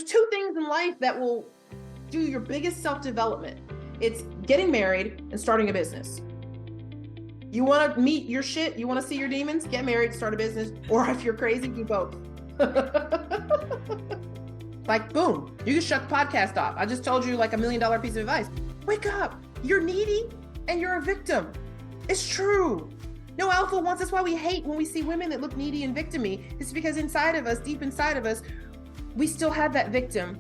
there's two things in life that will do your biggest self-development. It's getting married and starting a business. You want to meet your shit, you want to see your demons, get married, start a business, or if you're crazy, do both. Like, boom, you can shut the podcast off. I just told you like $1 million piece of advice. Wake up, you're needy and you're a victim. It's true. No alpha wants, that's why we hate when we see women that look needy and victim-y. It's because inside of us, deep inside of us, we still have that victim.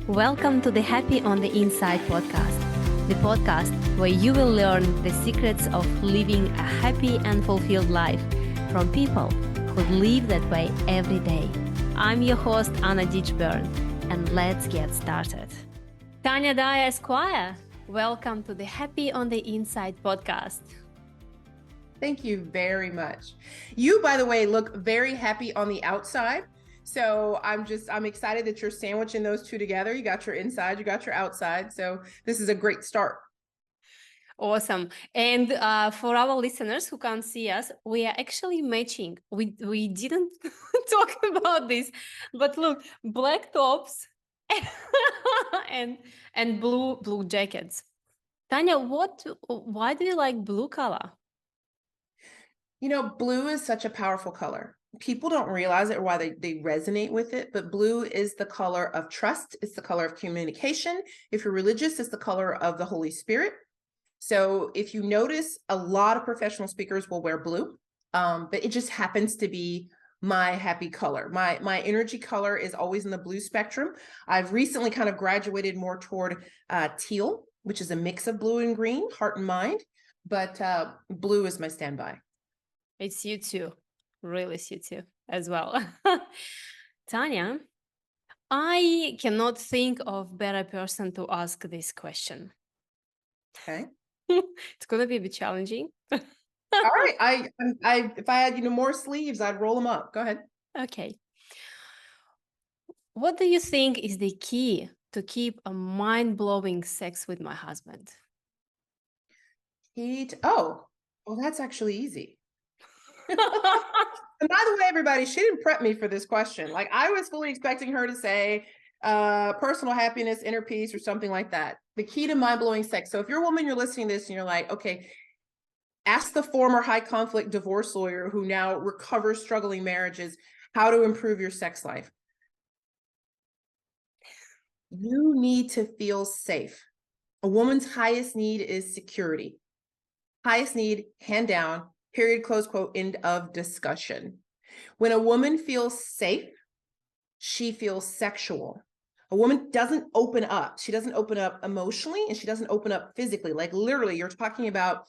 Welcome to the Happy on the Inside podcast, the podcast where you will learn the secrets of living a happy and fulfilled life from people who live that way every day. I'm your host, Anna Ditchburn, and let's get started. Tanya Daya Esquire, welcome to the Happy on the Inside podcast. Thank you very much. You, by the way, look very happy on the outside. So I'm excited that you're sandwiching those two together. You got your inside, you got your outside. So this is a great start. Awesome. And for our listeners who can't see us, we are actually matching. We didn't talk about this, but look, black tops and blue jackets. Tanya, why do you like blue color? You know, blue is such a powerful color. People don't realize it or why they resonate with it, but blue is the color of trust. It's the color of communication. If you're religious, it's the color of the Holy Spirit. So if you notice, a lot of professional speakers will wear blue, but it just happens to be my happy color. My energy color is always in the blue spectrum. I've recently kind of graduated more toward teal, which is a mix of blue and green, heart and mind, but blue is my standby. It's you too. Really you too as well. Tanya, I cannot think of better person to ask this question. Okay. It's going to be a bit challenging. All right. If I had, more sleeves, I'd roll them up. Go ahead. Okay. What do you think is the key to keep a mind-blowing sex with my husband? Well, that's actually easy. And by the way, everybody, she didn't prep me for this question. Like, I was fully expecting her to say personal happiness, inner peace, or something like that. The key to mind-blowing sex. So if you're a woman, you're listening to this and you're like, okay, ask the former high conflict divorce lawyer who now recovers struggling marriages how to improve your sex life. You need to feel safe. A woman's highest need is security. Highest need, hand down, period, close quote, end of discussion. When a woman feels safe, she feels sexual. A woman doesn't open up. She doesn't open up emotionally and she doesn't open up physically. Like literally, you're talking about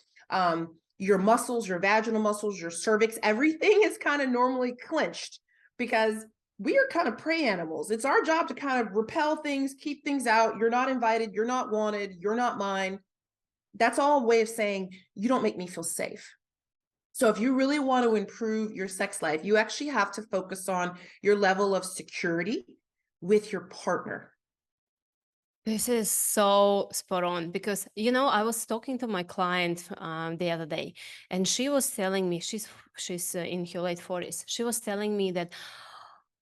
your muscles, your vaginal muscles, your cervix, everything is kind of normally clenched because we are kind of prey animals. It's our job to kind of repel things, keep things out. You're not invited. You're not wanted. You're not mine. That's all a way of saying you don't make me feel safe. So if you really want to improve your sex life, you actually have to focus on your level of security with your partner. This is so spot on because, I was talking to my client the other day and she was telling me, she's in her late 40s. She was telling me that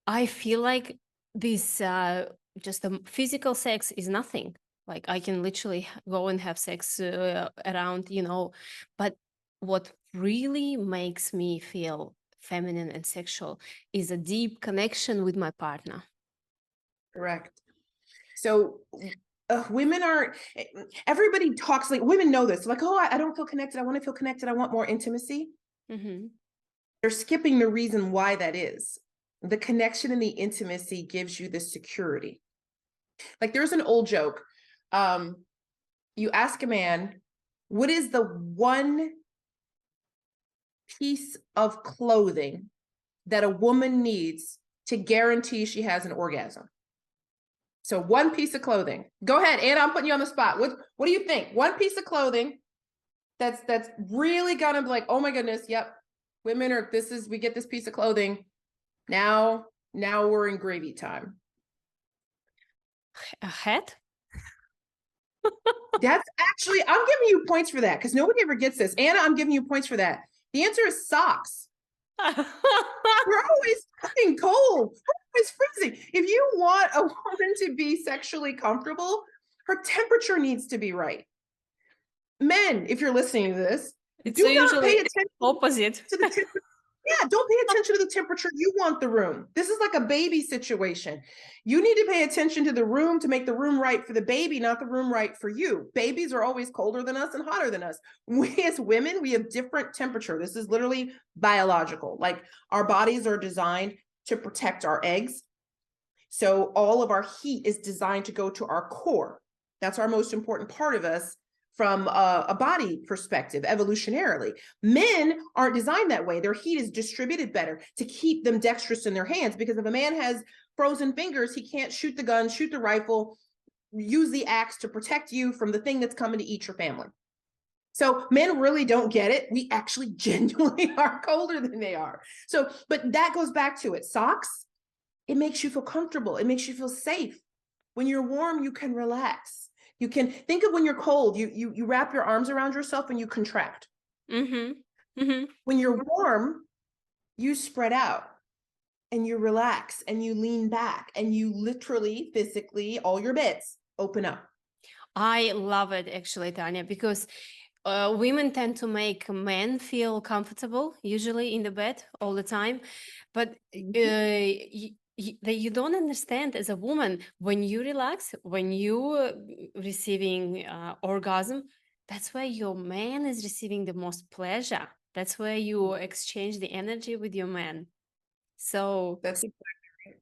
I feel like this just the physical sex is nothing. Like I can literally go and have sex around, but what really makes me feel feminine and sexual is a deep connection with my partner. Correct. So everybody talks like women know this, like, oh, I don't feel connected. I want to feel connected. I want more intimacy. Mm-hmm. They're skipping the reason why that is. The connection and the intimacy gives you the security. Like there's an old joke. You ask a man, what is the one piece of clothing that a woman needs to guarantee she has an orgasm? So one piece of clothing. Go ahead, Anna, I'm putting you on the spot. What do you think? One piece of clothing that's really gonna be like, oh my goodness, yep. Women are, we get this piece of clothing. Now we're in gravy time. A hat? That's actually, I'm giving you points for that because nobody ever gets this. Anna, I'm giving you points for that. The answer is socks. We're always fucking cold. We're always freezing. If you want a woman to be sexually comfortable, her temperature needs to be right. Men, if you're listening to this, It's do not pay usually attention opposite. to the temperature. Yeah, don't pay attention to the temperature you want the room. This is like a baby situation. You need to pay attention to the room to make the room right for the baby, not the room right for you. Babies are always colder than us and hotter than us. We as women, we have different temperature. This is literally biological. Like our bodies are designed to protect our eggs. So all of our heat is designed to go to our core. That's our most important part of us from a body perspective, evolutionarily. Men aren't designed that way. Their heat is distributed better to keep them dexterous in their hands, because if a man has frozen fingers, he can't shoot the gun, shoot the rifle, use the axe to protect you from the thing that's coming to eat your family. So men really don't get it. We actually genuinely are colder than they are. So, but that goes back to it. Socks, it makes you feel comfortable. It makes you feel safe. When you're warm, you can relax. You can think of when you're cold, you wrap your arms around yourself and you contract. Mm-hmm. Mm-hmm. When you're warm, you spread out and you relax and you lean back and you literally, physically, all your bits open up. I love it actually, Tanya, because women tend to make men feel comfortable, usually in the bed all the time. But you don't understand as a woman, when you relax, when you receiving orgasm, that's where your man is receiving the most pleasure. That's where you exchange the energy with your man. So That's exactly right.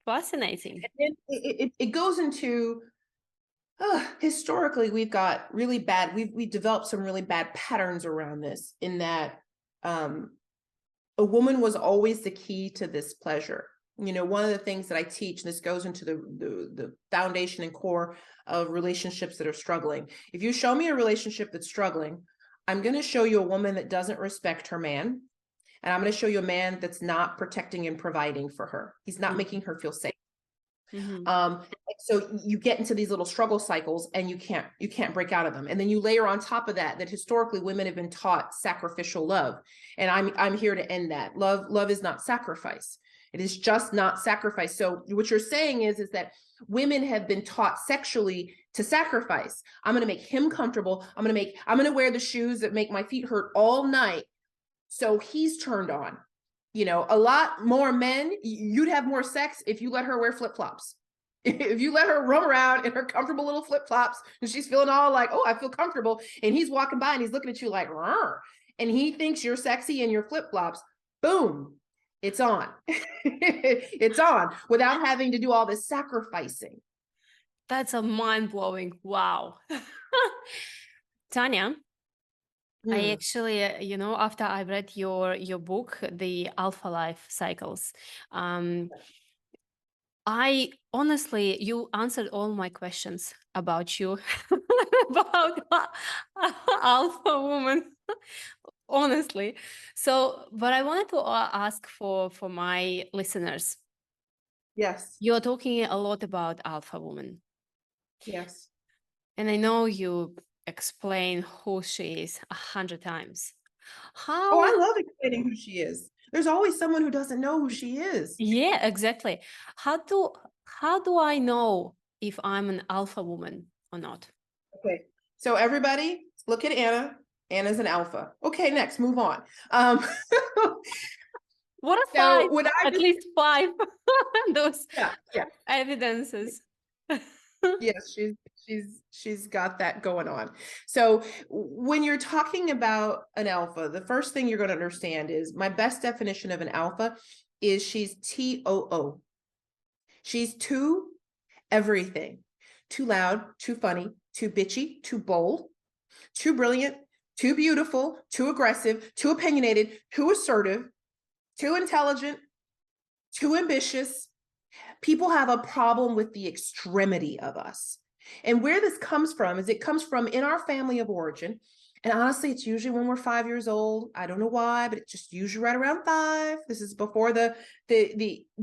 fascinating. And then it goes into historically, we've got really bad, we've developed some really bad patterns around this, in that a woman was always the key to this pleasure. You know, one of the things that I teach, and this goes into the foundation and core of relationships that are struggling. If you show me a relationship that's struggling, I'm going to show you a woman that doesn't respect her man. And I'm going to show you a man that's not protecting and providing for her. He's not making her feel safe. Mm-hmm. So you get into these little struggle cycles and you can't break out of them. And then you layer on top of that historically women have been taught sacrificial love. And I'm here to end that. Love is not sacrifice. It is just not sacrifice. So what you're saying is that women have been taught sexually to sacrifice. I'm going to make him comfortable. I'm going to wear the shoes that make my feet hurt all night, so he's turned on. You know, a lot more men, you'd have more sex if you let her wear flip-flops. If you let her roam around in her comfortable little flip-flops and she's feeling all like, oh, I feel comfortable, and he's walking by and he's looking at you like, rrr, and he thinks you're sexy in your flip-flops, boom, it's on. It's on without having to do all this sacrificing. That's a mind-blowing. Wow. Tanya, I Hmm. actually, after I read your book, The Alpha Life Cycles, I honestly, you answered all my questions about you, about alpha woman, honestly. So, but I wanted to ask for my listeners. Yes. You're talking a lot about alpha woman, Yes. and I know you explain who she is 100 times. Oh, How? I love explaining who she is. There's always someone who doesn't know who she is. Yeah, exactly. How do I know if I'm an alpha woman or not? Okay, so everybody look at Anna. Anna's an alpha. Okay, next, move on. Um, What a so five! what I At just, least five. Those yeah, yeah, evidences. yes, she's got that going on. So when you're talking about an alpha, the first thing you're going to understand is my best definition of an alpha is she's TOO. She's too everything. Too loud, too funny, too bitchy, too bold, too brilliant, too beautiful, too aggressive, too opinionated, too assertive, too intelligent, too ambitious. People have a problem with the extremity of us. And where this comes from is it comes from in our family of origin. And honestly, it's usually when we're 5 years old. I don't know why, but it's just usually right around 5. This is before the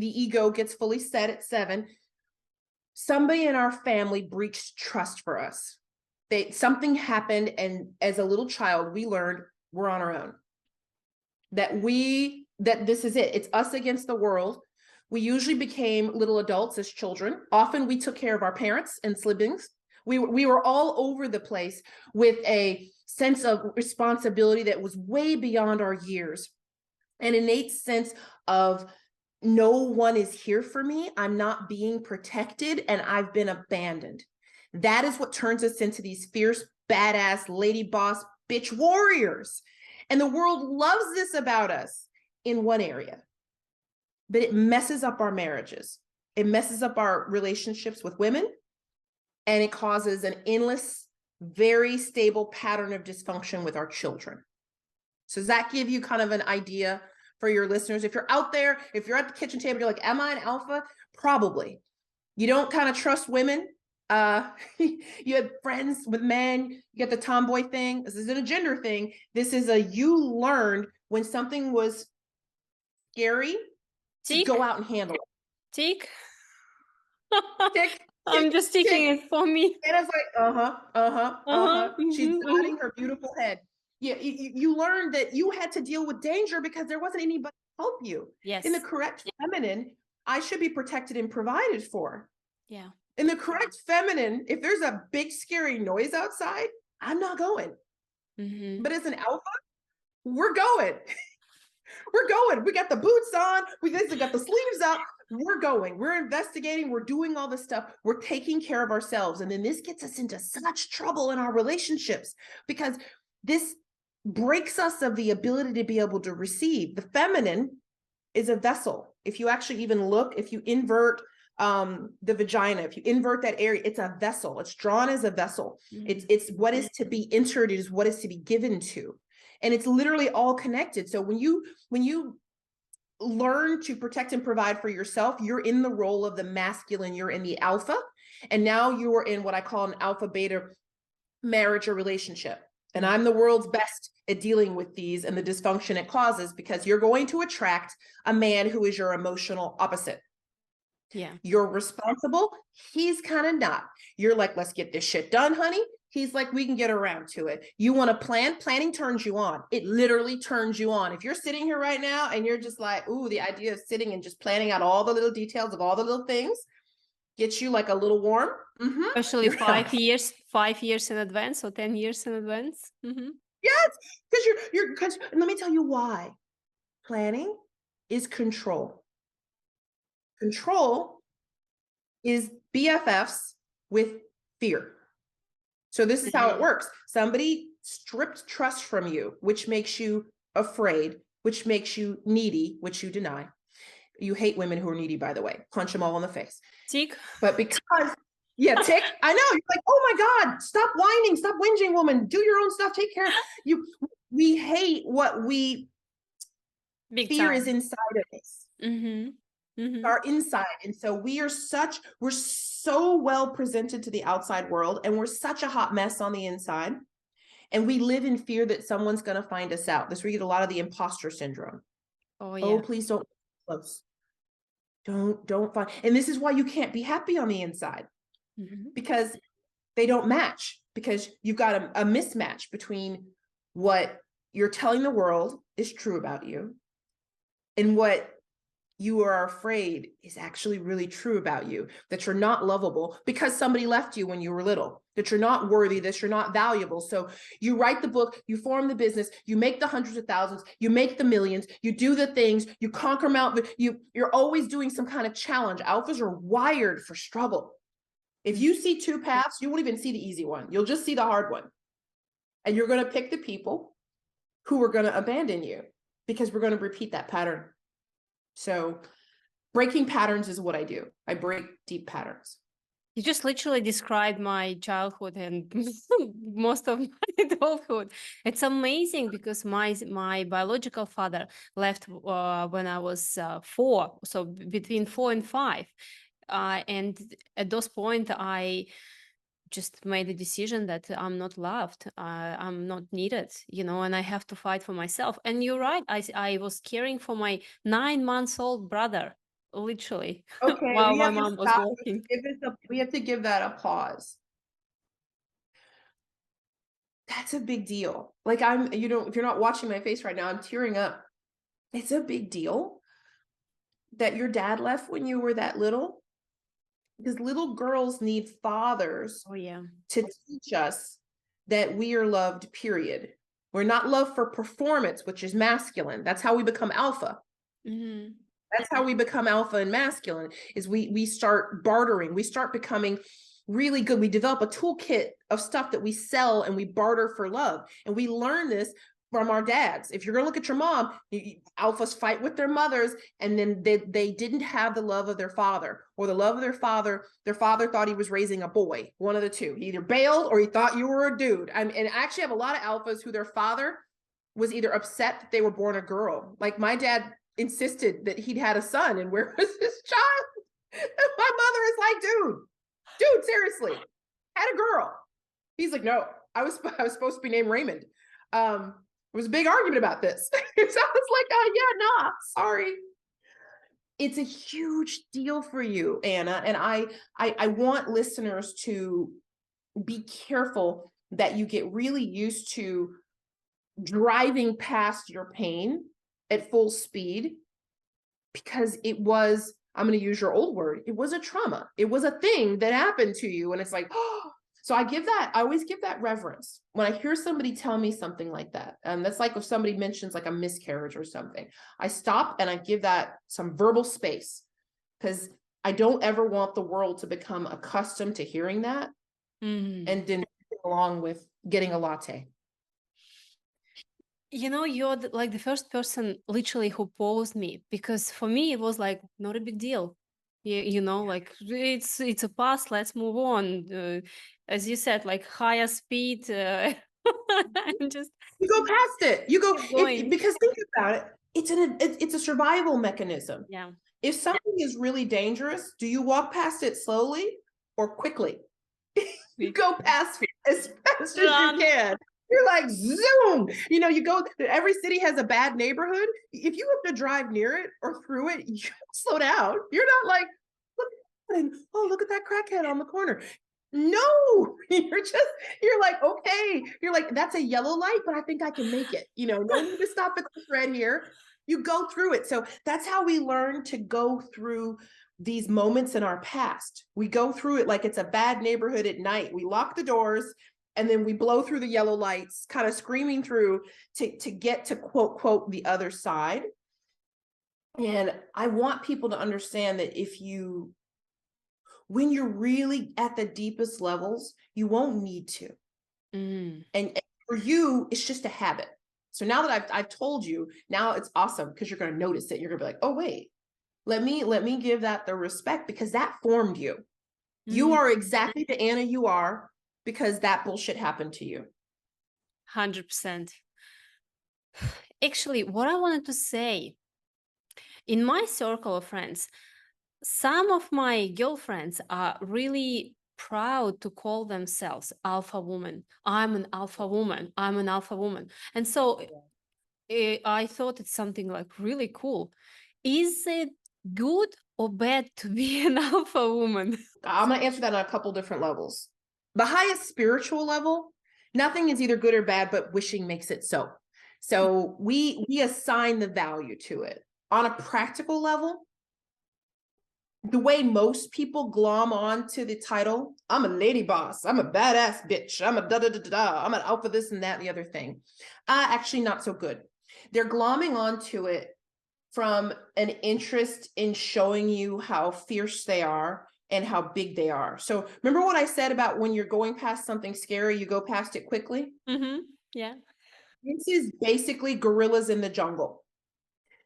ego gets fully set at 7. Somebody in our family breached trust for us. Something happened, and as a little child, we learned we're on our own. That we that this is it. It's us against the world. We usually became little adults as children. Often we took care of our parents and siblings. We were all over the place with a sense of responsibility that was way beyond our years, an innate sense of no one is here for me. I'm not being protected and I've been abandoned. That is what turns us into these fierce, badass, lady boss, bitch warriors. And the world loves this about us in one area, but it messes up our marriages. It messes up our relationships with women, and it causes an endless, very stable pattern of dysfunction with our children. So does that give you kind of an idea for your listeners? If you're out there, if you're at the kitchen table, you're like, am I an alpha? Probably. You don't kind of trust women. You have friends with men, you get the tomboy thing. This isn't a gender thing. This is a, you learned when something was scary to go out and handle it. Tick. Tick, I'm just ticking it for me. And it's like, she's nodding her beautiful head. Yeah, you learned that you had to deal with danger because there wasn't anybody to help you. Yes. In the correct feminine, I should be protected and provided for. Yeah. In the correct feminine, if there's a big scary noise outside, I'm not going. But as an alpha, we're going. We're going. We got the boots on. We got the sleeves up. We're going. We're investigating. We're doing all this stuff. We're taking care of ourselves. And then this gets us into such trouble in our relationships because this breaks us of the ability to be able to receive. The feminine is a vessel. If you actually even look, if you invert the vagina, if you invert that area, it's a vessel. It's drawn as a vessel. It's what is to be entered, it is what is to be given to. And it's literally all connected. So when you learn to protect and provide for yourself, you're in the role of the masculine, you're in the alpha. And now you're in what I call an alpha beta marriage or relationship. And I'm the world's best at dealing with these and the dysfunction it causes, because you're going to attract a man who is your emotional opposite. Yeah. You're responsible. He's kind of not. You're like, let's get this shit done, honey. He's like, we can get around to it. You want to plan? Planning turns you on. It literally turns you on. If you're sitting here right now and you're just like, ooh, the idea of sitting and just planning out all the little details of all the little things gets you like a little warm. Especially 5 years in advance or 10 years in advance. Yes, because and let me tell you why. Planning is control. Control is BFFs with fear. So this is how it works. Somebody stripped trust from you, which makes you afraid, which makes you needy, which you deny. You hate women who are needy, by the way. Punch them all in the face. Tick. But because, yeah, tick. I know. You're like, oh my God, stop whining, stop whinging, woman. Do your own stuff. Take care of you. We hate what we fear is inside of us. Our inside. And so we're so well presented to the outside world, and we're such a hot mess on the inside. And we live in fear that someone's going to find us out. This is where you get a lot of the imposter syndrome. Oh, yeah. Oh, please don't get close. Don't find. And this is why you can't be happy on the inside, because they don't match, because you've got a mismatch between what you're telling the world is true about you and what you are afraid is actually really true about you, that you're not lovable because somebody left you when you were little, that you're not worthy, that you're not valuable. So you write the book, you form the business, you make the hundreds of thousands, you make the millions, you do the things, you conquer mountains, you're always doing some kind of challenge. Alphas are wired for struggle. If you see two paths, you won't even see the easy one. You'll just see the hard one. And you're going to pick the people who are going to abandon you, because we're going to repeat that pattern. So breaking patterns is what I do. I break deep patterns. You just literally described my childhood and most of my adulthood. It's amazing because my biological father left when I was 4, so between 4 and 5. And at those point, I just made a decision that I'm not loved, I'm not needed, and I have to fight for myself. And you're right, I was caring for my 9-month-old brother, literally, Okay, while we my have to mom was stop. working. We have to give that a pause. That's a big deal. Like if you're not watching my face right now, I'm tearing up, It's a big deal that your dad left when you were that little, because little girls need fathers Oh yeah. to teach us that we are loved, period. We're not loved for performance, which is masculine. That's how we become alpha. Mm-hmm. That's how we become alpha and masculine, is we start bartering. We start becoming really good. We develop a toolkit of stuff that we sell and we barter for love. And we learn this from our dads. If you're going to look at your mom, alphas fight with their mothers, and then they didn't have the love of their father, or the love of their father thought he was raising a boy. One of the two. He either bailed or he thought you were a dude. And I actually have a lot of alphas who their father was either upset that they were born a girl. Like my dad insisted that he'd had a son, and where was his child? And my mother is like, dude, seriously, had a girl. He's like, no, I was supposed to be named Raymond. There was a big argument about this. So I was like, oh yeah, nah, sorry. It's a huge deal for you, Anna. And I want listeners to be careful that you get really used to driving past your pain at full speed, because it was, I'm going to use your old word, it was a trauma. It was a thing that happened to you. And it's like, oh, so I always give that reverence when I hear somebody tell me something like that. That's like if somebody mentions like a miscarriage or something, I stop and I give that some verbal space, because I don't ever want the world to become accustomed to hearing that and then along with getting a latte. You're like the first person literally who paused me, because for me it was like not a big deal. Like it's a past, let's move on. As you said, like higher speed. And just You go past it. You go, keep going. because think about it. It's a survival mechanism. Yeah. If something is really dangerous, do you walk past it slowly or quickly? You go past it as fast as you can. You're like, zoom. You go, every city has a bad neighborhood. If you have to drive near it or through it, you slow down. You're not like, look at that crackhead on the corner. No, you're like, okay. You're like, that's a yellow light, but I think I can make it. No need to stop at the red here. You go through it. So that's how we learn to go through these moments in our past. We go through it like it's a bad neighborhood at night. We lock the doors and then we blow through the yellow lights, kind of screaming through to get to quote the other side. And I want people to understand that when you're really at the deepest levels, you won't need to. And for you, it's just a habit. So now that I've told you, now it's awesome, because you're going to notice it. You're going to be like, oh, wait, let me give that the respect, because that formed you. You are exactly the Anna you are because that bullshit happened to you. 100%. Actually, what I wanted to say, in my circle of friends, some of my girlfriends are really proud to call themselves alpha woman. I'm an alpha woman. I'm an alpha woman. And so I thought it's something like really cool. Is it good or bad to be an alpha woman? I'm going to answer that on a couple different levels. The highest spiritual level, nothing is either good or bad, but wishing makes it so. So we assign the value to it. On a practical level, the way most people glom on to the title, I'm a lady boss, I'm a badass bitch, I'm a da-da-da-da-da, I'm an alpha this and that and the other thing. Actually not so good. They're glomming onto it from an interest in showing you how fierce they are and how big they are. So remember what I said about when you're going past something scary, you go past it quickly? Yeah. This is basically gorillas in the jungle.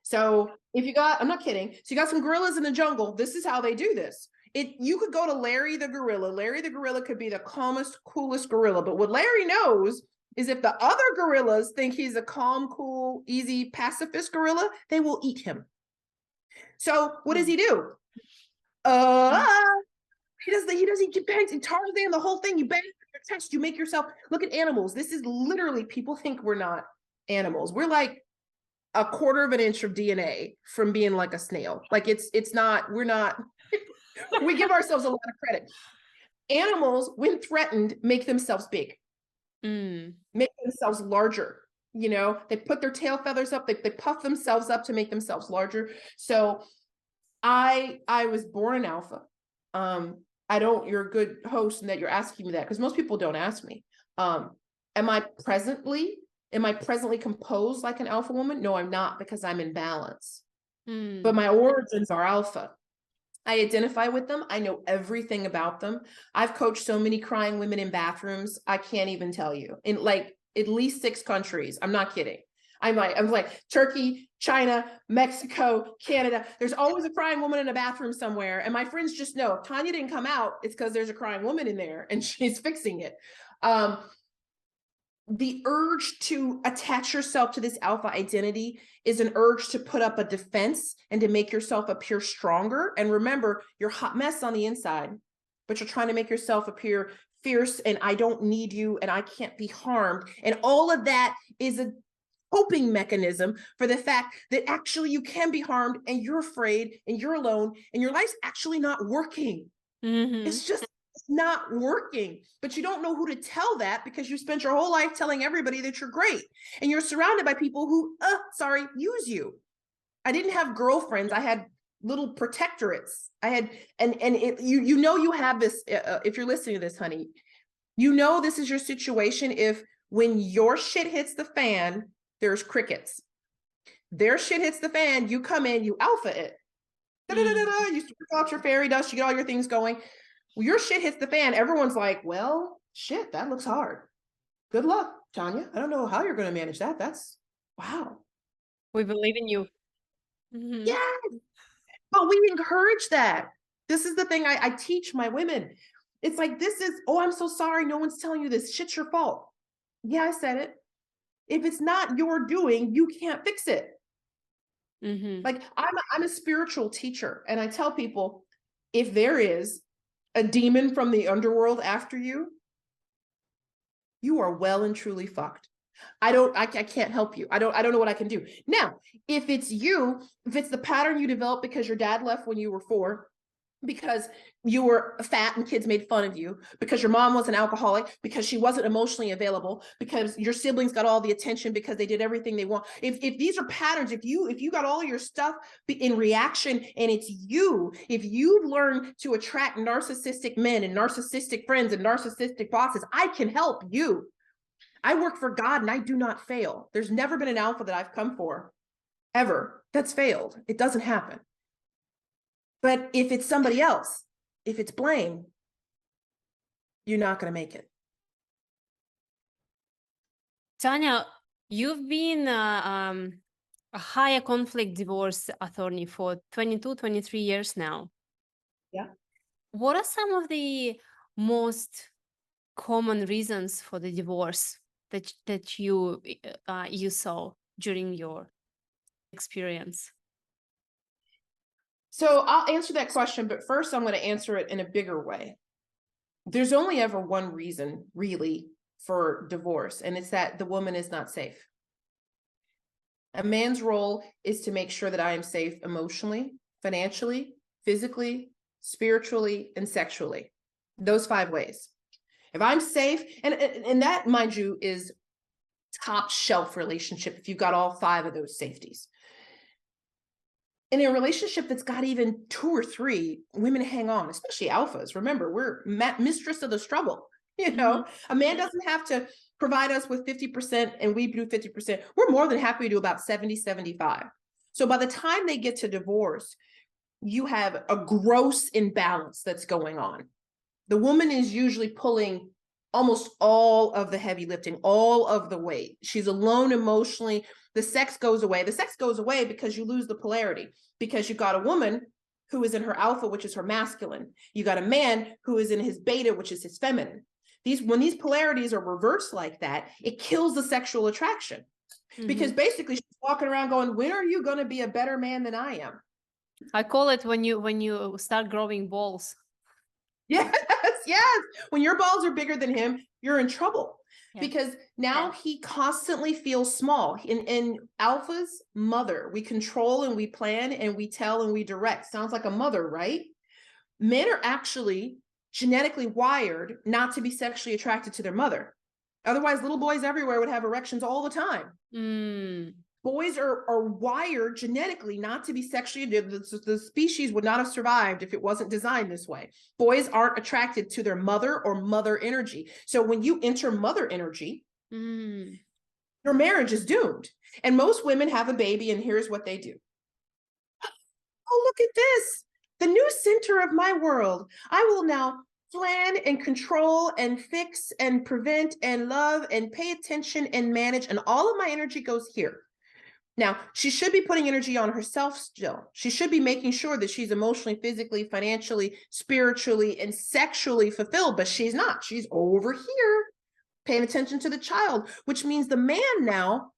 So if I'm not kidding. So you got some gorillas in the jungle. This is how they do this. You could go to Larry the gorilla. Larry the gorilla could be the calmest, coolest gorilla. But what Larry knows is if the other gorillas think he's a calm, cool, easy, pacifist gorilla, they will eat him. So what does he do? He bangs and Tarzan, the whole thing. You bang your chest, you make yourself look at animals. This is literally, people think we're not animals. We're like a quarter of an inch of DNA from being like a snail. Like we're not, we give ourselves a lot of credit. Animals, when threatened, make themselves big, make themselves larger. They put their tail feathers up, they puff themselves up to make themselves larger. So I was born an alpha. You're a good host in that you're asking me that, because most people don't ask me. Am I presently composed like an alpha woman? No, I'm not, because I'm in balance. But my origins are alpha. I identify with them. I know everything about them. I've coached so many crying women in bathrooms, I can't even tell you. In like at least 6 countries. I'm not kidding. I'm like Turkey, China, Mexico, Canada. There's always a crying woman in a bathroom somewhere. And my friends just know if Tanya didn't come out, it's because there's a crying woman in there and she's fixing it. The urge to attach yourself to this alpha identity is an urge to put up a defense and to make yourself appear stronger. And remember, you're a hot mess on the inside, but you're trying to make yourself appear fierce and I don't need you and I can't be harmed. And all of that is a coping mechanism for the fact that actually you can be harmed and you're afraid and you're alone and your life's actually not working. It's just not working, but you don't know who to tell that because you spent your whole life telling everybody that you're great and you're surrounded by people who, use you. I didn't have girlfriends. I had little protectorates. I had, you have this, if you're listening to this, honey, this is your situation. If when your shit hits the fan, there's crickets. Their shit hits the fan, you come in, you alpha it. You sprinkle out your fairy dust, you get all your things going. Well, your shit hits the fan, everyone's like, well, shit, that looks hard. Good luck, Tanya. I don't know how you're going to manage that. That's, wow. We believe in you. Yeah, but we encourage that. This is the thing I teach my women. It's like, I'm so sorry, no one's telling you this. Shit's your fault. Yeah, I said it. If it's not your doing, you can't fix it. Like I'm a spiritual teacher, and I tell people, if there is a demon from the underworld after you, you are well and truly fucked. I can't help you. I don't know what I can do. Now, if it's the pattern you developed because your dad left when you were 4, because you were fat and kids made fun of you, because your mom was an alcoholic, because she wasn't emotionally available, because your siblings got all the attention because they did everything they want. If these are patterns, if you got all your stuff in reaction and it's if you've learned to attract narcissistic men and narcissistic friends and narcissistic bosses, I can help you. I work for God and I do not fail. There's never been an alpha that I've come for ever that's failed. It doesn't happen. But if it's somebody else, if it's blame, you're not going to make it. Tanya, you've been a higher conflict divorce attorney for 22, 23 years now. Yeah. What are some of the most common reasons for the divorce that you saw during your experience? So I'll answer that question, but first I'm going to answer it in a bigger way. There's only ever one reason, really, for divorce, and it's that the woman is not safe. A man's role is to make sure that I am safe emotionally, financially, physically, spiritually, and sexually. Those 5 ways. If I'm safe, and that, mind you, is top shelf relationship if you've got all 5 of those safeties. In a relationship that's got even 2 or 3, women hang on, especially alphas. Remember, we're mistress of the struggle. A man doesn't have to provide us with 50% and we do 50%. We're more than happy to do about 70, 75. So by the time they get to divorce, you have a gross imbalance that's going on. The woman is usually pulling almost all of the heavy lifting, all of the weight. She's alone emotionally. The sex goes away. The sex goes away because you lose the polarity, because you got a woman who is in her alpha, which is her masculine. You got a man who is in his beta, which is his feminine. When these polarities are reversed like that, it kills the sexual attraction. Because basically she's walking around going, when are you going to be a better man than I am? I call it when you start growing balls. Yes. When your balls are bigger than him, you're in trouble. Because now he constantly feels small. In alpha's mother, we control and we plan and we tell and we direct. Sounds like a mother, right? Men are actually genetically wired not to be sexually attracted to their mother. Otherwise, little boys everywhere would have erections all the time. Mm. Boys are wired genetically not to be sexually, the species would not have survived if it wasn't designed this way. Boys aren't attracted to their mother or mother energy. So when you enter mother energy, your marriage is doomed. And most women have a baby, and here's what they do. Oh, look at this, the new center of my world. I will now plan and control and fix and prevent and love and pay attention and manage, and all of my energy goes here. Now, she should be putting energy on herself still. She should be making sure that she's emotionally, physically, financially, spiritually, and sexually fulfilled, but she's not. She's over here paying attention to the child, which means the man now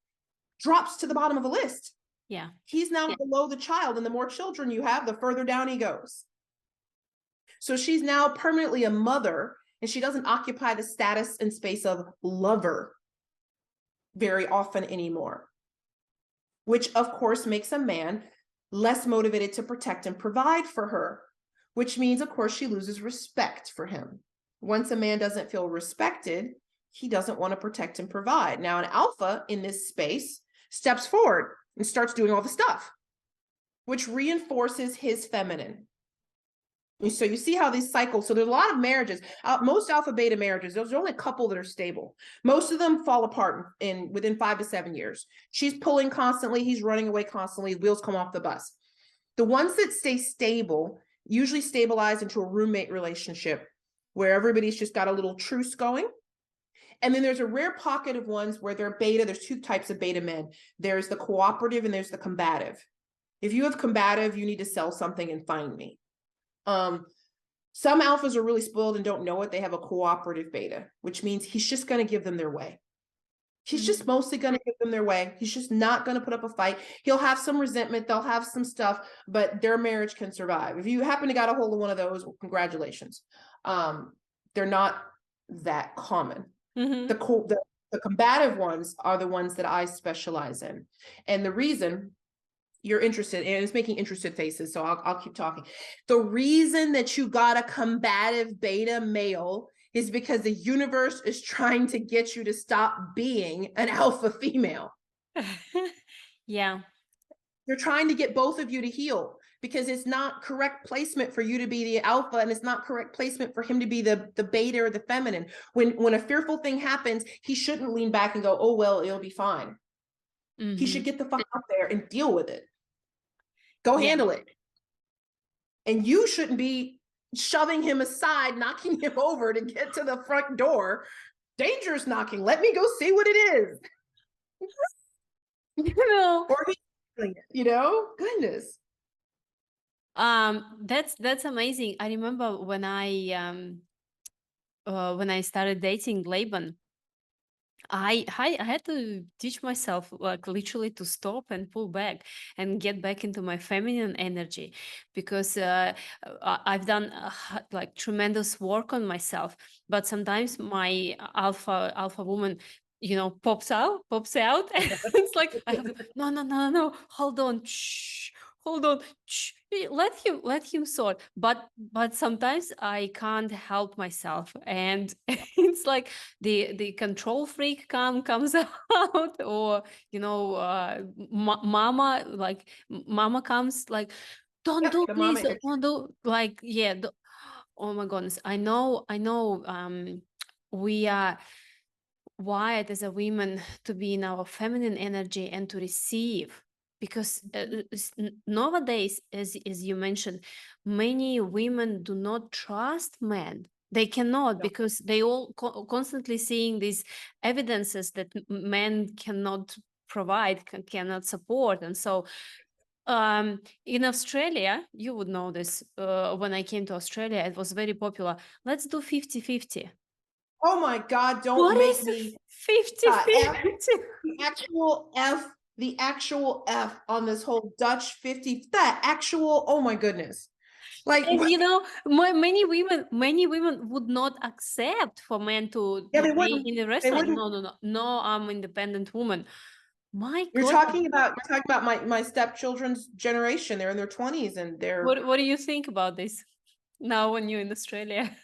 drops to the bottom of the list. Yeah. He's now below the child, and the more children you have, the further down he goes. So she's now permanently a mother, and she doesn't occupy the status and space of lover very often anymore, which of course makes a man less motivated to protect and provide for her, which means, of course, she loses respect for him. Once a man doesn't feel respected, he doesn't want to protect and provide. Now, an alpha in this space steps forward and starts doing all the stuff, which reinforces his feminine. So you see how these cycles, so there's a lot of marriages, most alpha beta marriages, there's only a couple that are stable. Most of them fall apart within 5 to 7 years. She's pulling constantly, he's running away constantly, wheels come off the bus. The ones that stay stable usually stabilize into a roommate relationship where everybody's just got a little truce going. And then there's a rare pocket of ones where they're beta. There's 2 types of beta men. There's the cooperative and there's the combative. If you have combative, you need to sell something and find me. Some alphas are really spoiled and don't know it. They have a cooperative beta, which means he's just going to give them their way. He's just mostly going to give them their way. He's just not going to put up a fight. He'll have some resentment. They'll have some stuff, but their marriage can survive. If you happen to got a hold of one of those, well, congratulations. They're not that common. The combative ones are the ones that I specialize in. And the reason you're interested, and it's making interested faces, so I'll keep talking. The reason that you got a combative beta male is because the universe is trying to get you to stop being an alpha female. Yeah. They're trying to get both of you to heal, because it's not correct placement for you to be the alpha, and it's not correct placement for him to be the beta or the feminine. When a fearful thing happens, he shouldn't lean back and go, oh, well, it'll be fine. He should get the fuck up there and deal with it. Go handle it. And you shouldn't be shoving him aside, knocking him over to get to the front door. Dangerous knocking. Let me go see what it is. Or goodness. That's amazing. I remember when I started dating Laban, I had to teach myself, like, literally to stop and pull back and get back into my feminine energy, because I've done like tremendous work on myself, but sometimes my alpha woman, pops out and it's like I have to, no, hold on, shh, hold on, shh, let him sort, but sometimes I can't help myself, and it's like the control freak comes out, or mama comes like, don't do this, don't do, like, yeah, oh my goodness, I know, we are wired as a women to be in our feminine energy and to receive, because nowadays, as you mentioned, many women do not trust men. They cannot, because they all constantly seeing these evidences that men cannot provide, cannot support. And so in Australia, you would know this, when I came to Australia, it was very popular. Let's do 50-50. Oh my God, don't what make is me 50-50? The actual F on this whole Dutch 50, that actual, oh my goodness. Like, and many women would not accept for men to yeah, they be wouldn't. in a They restaurant. wouldn't. No, I'm independent woman. My You're God. talking about my stepchildren's generation. They're in their 20s and they're What do you think about this now when you're in Australia?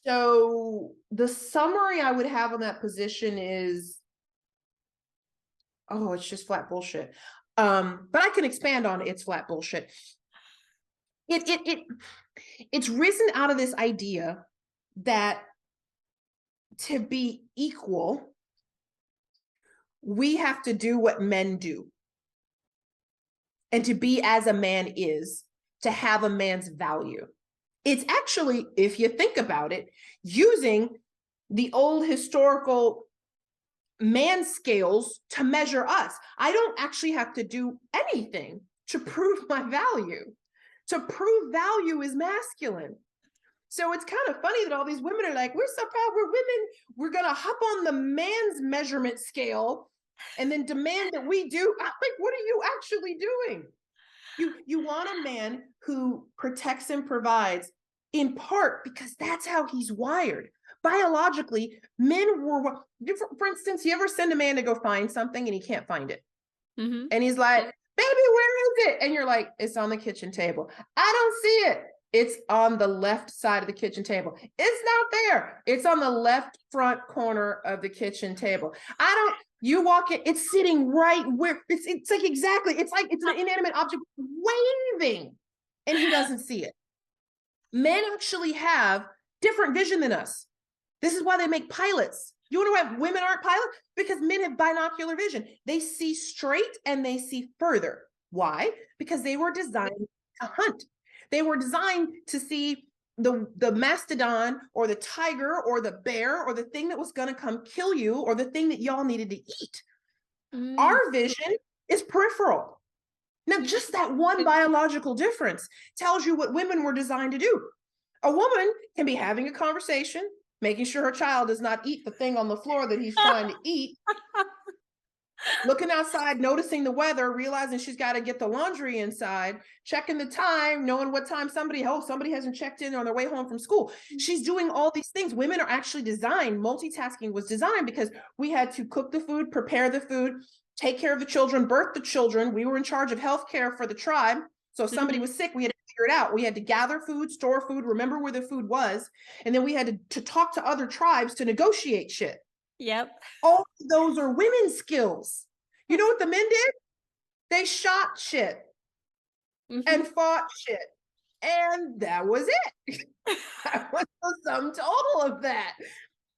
So the summary I would have on that position is, oh, it's just flat bullshit. But I can expand on it. It's flat bullshit. It's risen out of this idea that to be equal, we have to do what men do. And to be as a man is, to have a man's value. It's actually, if you think about it, using the old historical man scales to measure us. I don't actually have to do anything to prove my value. To prove value is masculine. So it's kind of funny that all these women are like, we're so proud, we're women, we're going to hop on the man's measurement scale and then demand that we do. I'm like, what are you actually doing? You want a man who protects and provides, in part because that's how he's wired. Biologically, men were, for instance, you ever send a man to go find something and he can't find it? Mm-hmm. And he's like, baby, where is it? And you're like, it's on the kitchen table. I don't see it. It's on the left side of the kitchen table. It's not there. It's on the left front corner of the kitchen table. You walk in, it's sitting right where, it's like exactly, it's like it's an inanimate object waving, and he doesn't see it. Men actually have different vision than us. This is why they make pilots. You wonder why women aren't pilots? Because men have binocular vision. They see straight and they see further. Why? Because they were designed to hunt. They were designed to see the mastodon or the tiger or the bear or the thing that was going to come kill you or the thing that y'all needed to eat. Our vision is peripheral. Now, just that one biological difference tells you what women were designed to do. A woman can be having a conversation, making sure her child does not eat the thing on the floor that he's trying to eat, looking outside, noticing the weather, realizing she's got to get the laundry inside, checking the time, knowing what time somebody hasn't checked in on their way home from school. She's doing all these things. Women are actually designed, multitasking was designed because we had to cook the food, prepare the food, take care of the children, birth the children. We were in charge of healthcare for the tribe. So if somebody was sick, we had to figure it out. We had to gather food, store food, remember where the food was. And then we had to talk to other tribes to negotiate shit. Yep. All of those are women's skills. You know what the men did? They shot shit and fought shit. And that was it. That was the sum total of that.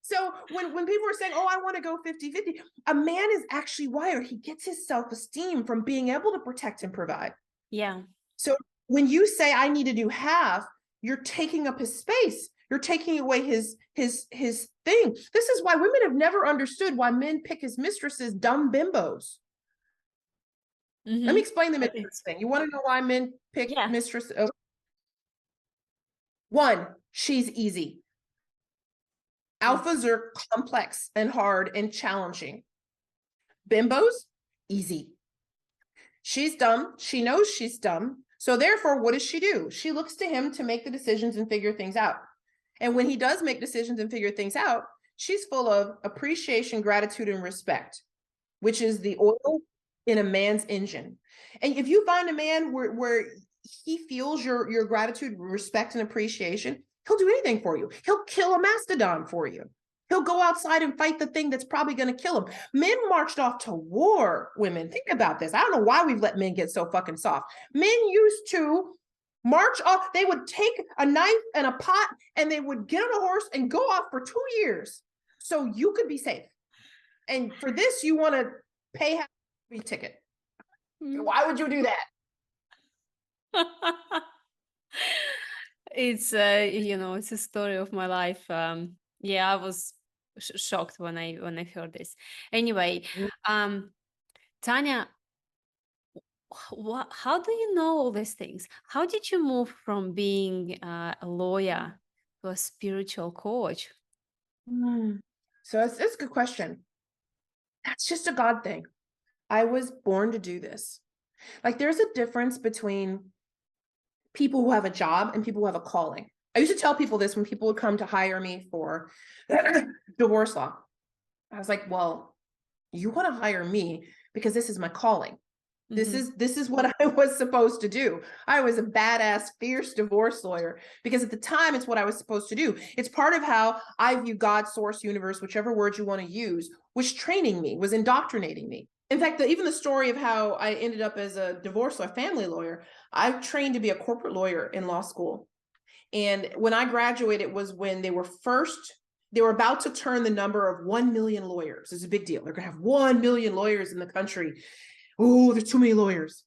So when people are saying, oh, I want to go 50-50, a man is actually wired. He gets his self-esteem from being able to protect and provide. Yeah. So when you say I need to do half, you're taking up his space. You're taking away his thing. This is why women have never understood why men pick as mistresses dumb bimbos. Let me explain the mistress thing. You want to know why men pick mistress? Okay. One, she's easy. Alphas are complex and hard and challenging. Bimbos, easy. She's dumb. She knows she's dumb. So therefore, what does she do? She looks to him to make the decisions and figure things out. And when he does make decisions and figure things out, she's full of appreciation, gratitude, and respect, which is the oil in a man's engine. And if you find a man where he feels your gratitude, respect, and appreciation, he'll do anything for you. He'll kill a mastodon for you. He'll go outside and fight the thing that's probably going to kill him. Men marched off to war, women. Think about this. I don't know why we've let men get so fucking soft. Men used to march off. They would take a knife and a pot and they would get on a horse and go off for 2 years so you could be safe. And for this, you want to pay half a ticket. Why would you do that? It's it's a story of my life. Yeah, I was shocked when I heard this. Anyway, Tanya, how do you know all these things? How did you move from being a lawyer to a spiritual coach? So it's a good question. That's just a God thing. I was born to do this. Like there's a difference between people who have a job and people who have a calling. I used to tell people this when people would come to hire me for divorce law. I was like, well, you want to hire me because this is my calling. This is what I was supposed to do. I was a badass, fierce divorce lawyer because at the time it's what I was supposed to do. It's part of how I view God, source, universe, whichever word you want to use, was training me, was indoctrinating me. In fact, even the story of how I ended up as a divorce or family lawyer, I trained to be a corporate lawyer in law school. And when I graduated was when they were about to turn the number of 1 million lawyers. It's a big deal. They're going to have 1 million lawyers in the country. Oh, there's too many lawyers.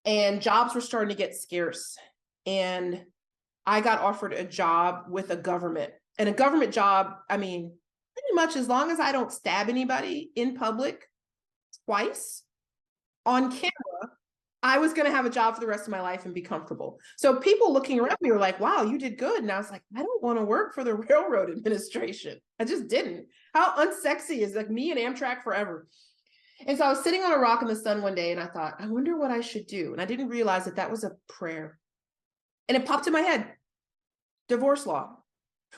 And jobs were starting to get scarce. And I got offered a job with a government. And a government job, I mean, pretty much as long as I don't stab anybody in public twice on camera, I was going to have a job for the rest of my life and be comfortable. So people looking around me were like, wow, you did good. And I was like, I don't want to work for the Railroad Administration. I just didn't. How unsexy is like me and Amtrak forever. And so I was sitting on a rock in the sun one day and I thought, I wonder what I should do. And I didn't realize that that was a prayer. And it popped in my head, divorce law,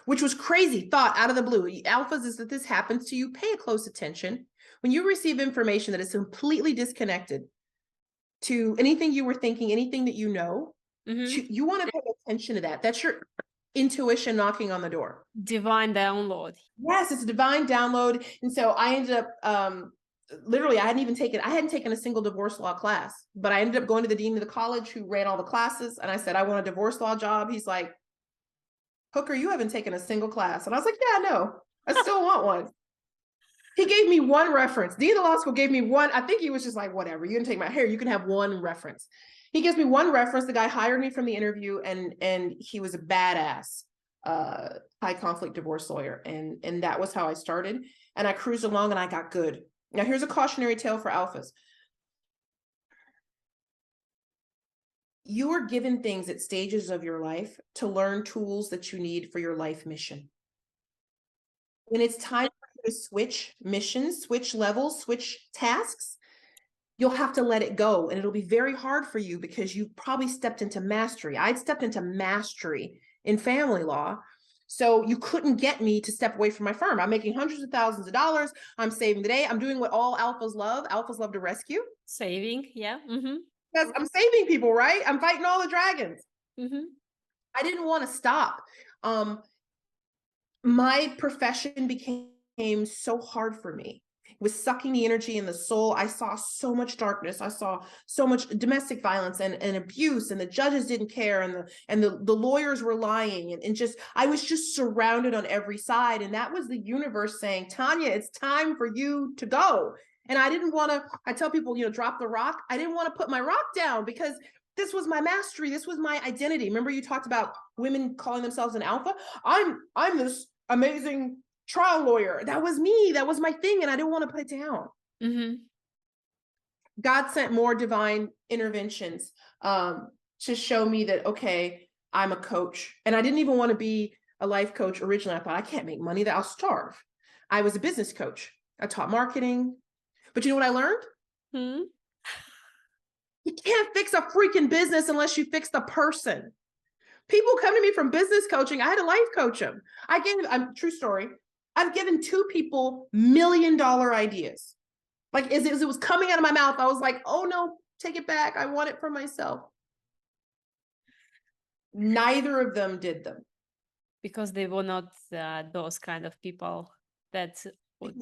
which was crazy thought out of the blue. Alphas is that this happens to you, pay close attention. When you receive information that is completely disconnected to anything you were thinking, anything that you know, you want to pay attention to that. That's your intuition knocking on the door. Divine download. Yes, it's a divine download. And so I ended up, literally, I hadn't taken a single divorce law class, but I ended up going to the dean of the college who ran all the classes. And I said, I want a divorce law job. He's like, Hooker, you haven't taken a single class. And I was like, yeah, no, I still want one. He gave me one reference. Dean of the law school gave me one. I think he was just like, whatever, you can take my hair. You can have one reference. He gives me one reference. The guy hired me from the interview and he was a badass high conflict divorce lawyer. And that was how I started. And I cruised along and I got good. Now here's a cautionary tale for alphas. You are given things at stages of your life to learn tools that you need for your life mission. When it's time to switch missions, switch levels, switch tasks, you'll have to let it go. And it'll be very hard for you because you've probably stepped into mastery. I'd stepped into mastery in family law. So you couldn't get me to step away from my firm. I'm making hundreds of thousands of dollars. I'm saving the day. I'm doing what all alphas love. Alphas love to rescue. Saving, yeah. Because I'm saving people, right? I'm fighting all the dragons. I didn't want to stop. My profession became so hard for me. It was sucking the energy and the soul. I saw so much darkness. I saw so much domestic violence and abuse, and the judges didn't care, and the lawyers were lying, and just I was just surrounded on every side. And that was the universe saying, Tanya, it's time for you to go. And I didn't want to, I tell people, drop the rock. I didn't want to put my rock down because this was my mastery. This was my identity. Remember you talked about women calling themselves an alpha? I'm this amazing trial lawyer. That was me. That was my thing. And I didn't want to put it down. God sent more divine interventions to show me that, okay, I'm a coach. And I didn't even want to be a life coach originally. I thought I can't make money, that I'll starve. I was a business coach. I taught marketing. But you know what I learned? You can't fix a freaking business unless you fix the person. People come to me from business coaching. I had to life coach them. True story. I've given 2 people $1 million ideas. Like as it was coming out of my mouth, I was like, oh no, take it back. I want it for myself. Neither of them did them. Because they were not those kind of people that would